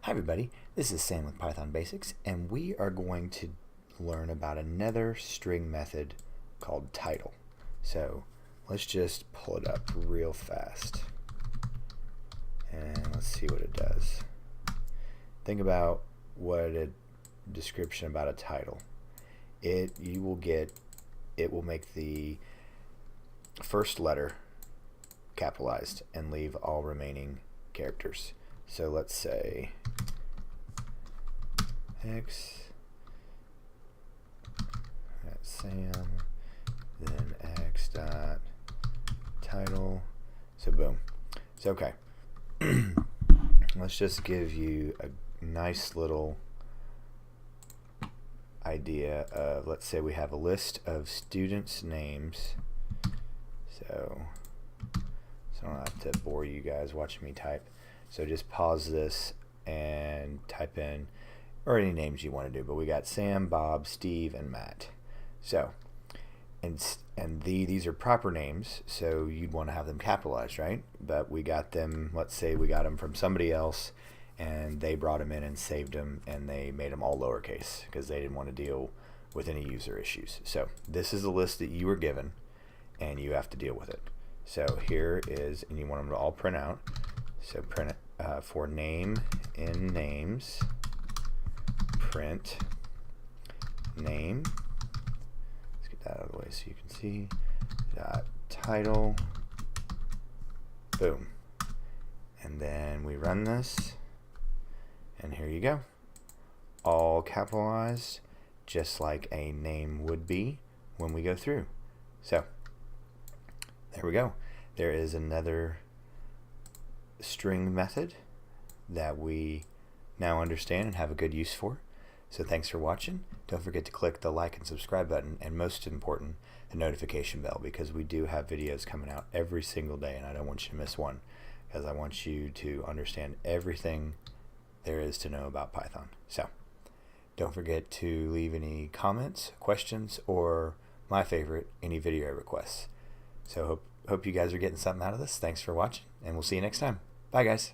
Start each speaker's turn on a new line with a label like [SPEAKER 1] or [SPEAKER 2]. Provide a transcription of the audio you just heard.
[SPEAKER 1] Hi everybody, this is Sam with Python Basics, and we are going to learn about another string method called title. So let's just pull it up real fast and let's see what it does. Think about what a description about a title. It will make the first letter capitalized and leave all remaining characters. So let's say X, that's Sam, then X dot title. So boom. So okay. Let's just give you a nice little idea of, let's say we have a list of students' names. So I don't have to bore you guys watching me type. So just pause this and type in or any names you want to do, but we got Sam, Bob, Steve, and Matt. So these are proper names, so you'd want to have them capitalized, right? But we got them, let's say we got them from somebody else and they brought them in and saved them and they made them all lowercase because they didn't want to deal with any user issues. So this is the list that you were given and you have to deal with it. So here is, and you want them to all print out. So print it for name in names, print name. Let's get that out of the way so you can see. Title, boom. And then we run this, and here you go. All capitalized, just like a name would be when we go through. So there we go. There is another string method that we now understand and have a good use for. So thanks for watching. Don't forget to click the like and subscribe button, and most important, the notification bell, because we do have videos coming out every single day and I don't want you to miss one, because I want you to understand everything there is to know about Python. So don't forget to leave any comments, questions, or my favorite, any video requests. So hope you guys are getting something out of this. Thanks for watching, and we'll see you next time. Bye guys.